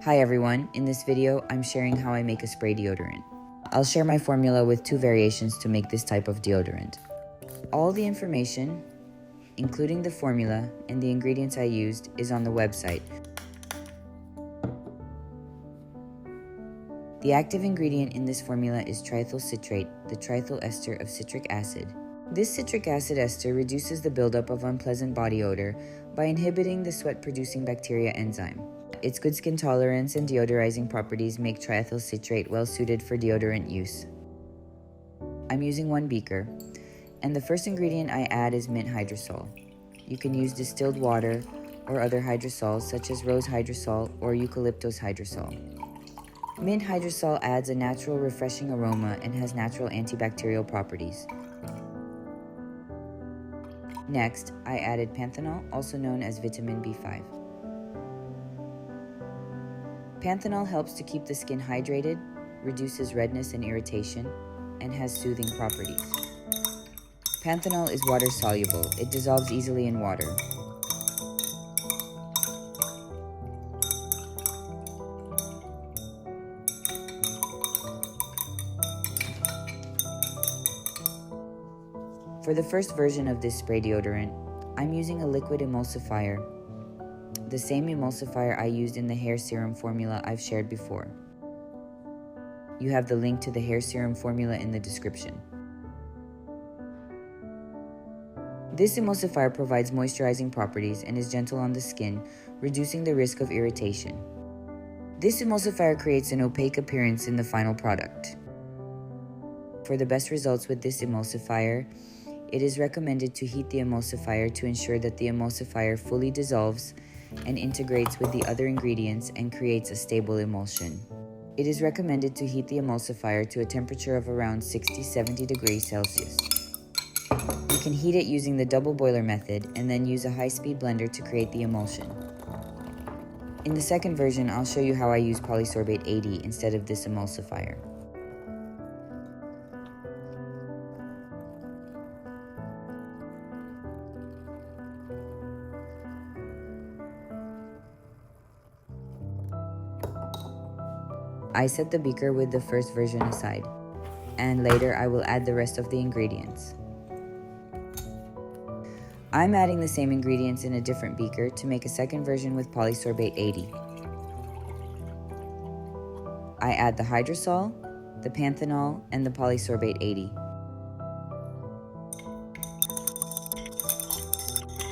Hi everyone, in this video I'm sharing how I make a spray deodorant. I'll share my formula with 2 variations to make this type of deodorant. All the information, including the formula and the ingredients I used, is on the website. The active ingredient in this formula is triethyl citrate, the triethyl ester of citric acid. This citric acid ester reduces the buildup of unpleasant body odor by inhibiting the sweat-producing bacteria enzyme. Its good skin tolerance and deodorizing properties make triethyl citrate well suited for deodorant use. I'm using 1 beaker, and the first ingredient I add is mint hydrosol. You can use distilled water or other hydrosols such as rose hydrosol or eucalyptus hydrosol. Mint hydrosol adds a natural refreshing aroma and has natural antibacterial properties. Next, I added panthenol, also known as vitamin B5. Panthenol helps to keep the skin hydrated, reduces redness and irritation, and has soothing properties. Panthenol is water soluble. It dissolves easily in water. For the first version of this spray deodorant, I'm using a liquid emulsifier, the same emulsifier I used in the hair serum formula I've shared before. You have the link to the hair serum formula in the description. This emulsifier provides moisturizing properties and is gentle on the skin, reducing the risk of irritation. This emulsifier creates an opaque appearance in the final product. For the best results with this emulsifier, it is recommended to heat the emulsifier to ensure that the emulsifier fully dissolves and integrates with the other ingredients and creates a stable emulsion. It is recommended to heat the emulsifier to a temperature of around 60-70 degrees Celsius. You can heat it using the double boiler method and then use a high-speed blender to create the emulsion. In the second version, I'll show you how I use Polysorbate 80 instead of this emulsifier. I set the beaker with the first version aside, and later I will add the rest of the ingredients. I'm adding the same ingredients in a different beaker to make a second version with Polysorbate 80. I add the hydrosol, the panthenol, and the Polysorbate 80.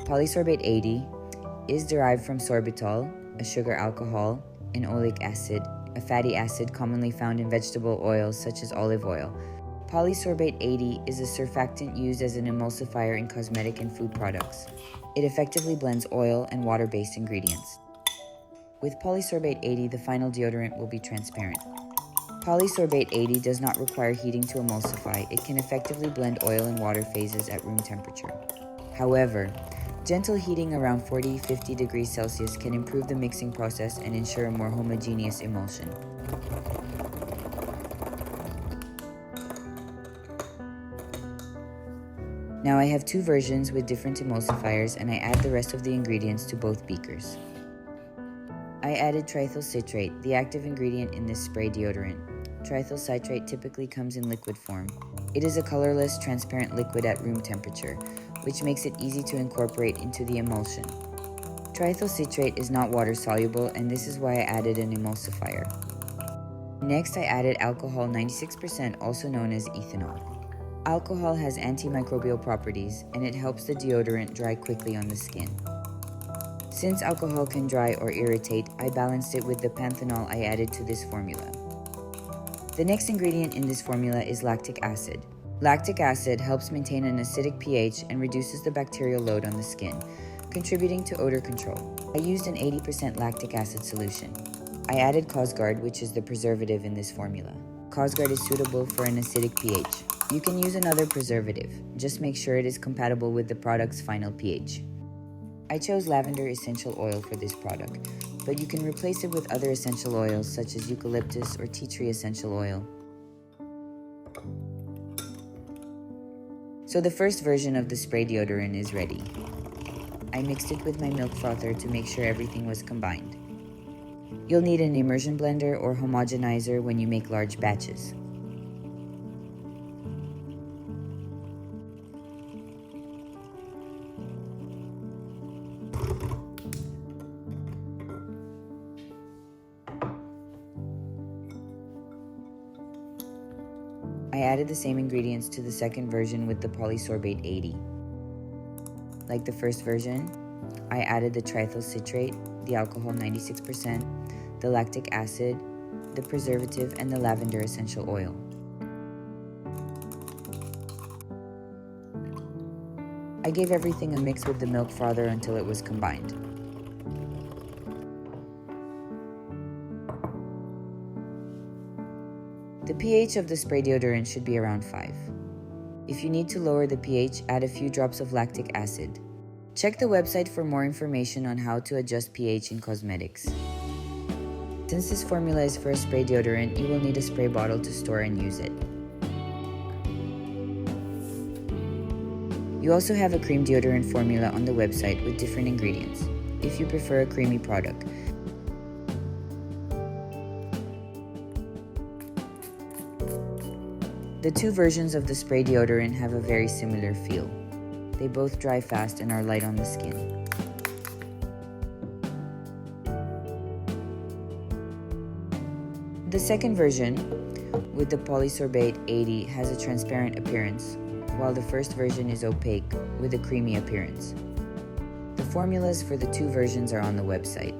Polysorbate 80 is derived from sorbitol, a sugar alcohol, and oleic acid, a fatty acid commonly found in vegetable oils such as olive oil. Polysorbate 80 is a surfactant used as an emulsifier in cosmetic and food products. It effectively blends oil and water-based ingredients. With Polysorbate 80, the final deodorant will be transparent. Polysorbate 80 does not require heating to emulsify. It can effectively blend oil and water phases at room temperature. However, gentle heating around 40-50 degrees Celsius can improve the mixing process and ensure a more homogeneous emulsion. Now I have 2 versions with different emulsifiers, and I add the rest of the ingredients to both beakers. I added triethyl citrate, the active ingredient in this spray deodorant. Triethyl citrate typically comes in liquid form. It is a colorless, transparent liquid at room temperature, which makes it easy to incorporate into the emulsion. Triethyl citrate is not water soluble, and this is why I added an emulsifier. Next, I added alcohol 96%, also known as ethanol. Alcohol has antimicrobial properties, and it helps the deodorant dry quickly on the skin. Since alcohol can dry or irritate, I balanced it with the panthenol I added to this formula. The next ingredient in this formula is lactic acid. Lactic acid helps maintain an acidic pH and reduces the bacterial load on the skin, contributing to odor control. I used an 80% lactic acid solution. I added Cosguard, which is the preservative in this formula. Cosguard is suitable for an acidic pH. You can use another preservative. Just make sure it is compatible with the product's final pH. I chose lavender essential oil for this product, but you can replace it with other essential oils such as eucalyptus or tea tree essential oil. So the first version of the spray deodorant is ready. I mixed it with my milk frother to make sure everything was combined. You'll need an immersion blender or homogenizer when you make large batches. I added the same ingredients to the second version with the Polysorbate 80. Like the first version, I added the Triethyl Citrate, the alcohol 96%, the lactic acid, the preservative, and the lavender essential oil. I gave everything a mix with the milk frother until it was combined. The pH of the spray deodorant should be around 5. If you need to lower the pH, add a few drops of lactic acid. Check the website for more information on how to adjust pH in cosmetics. Since this formula is for a spray deodorant, you will need a spray bottle to store and use it. You also have a cream deodorant formula on the website with different ingredients, if you prefer a creamy product. The two versions of the spray deodorant have a very similar feel. They both dry fast and are light on the skin. The second version, with the Polysorbate 80, has a transparent appearance, while the first version is opaque with a creamy appearance. The formulas for the two versions are on the website.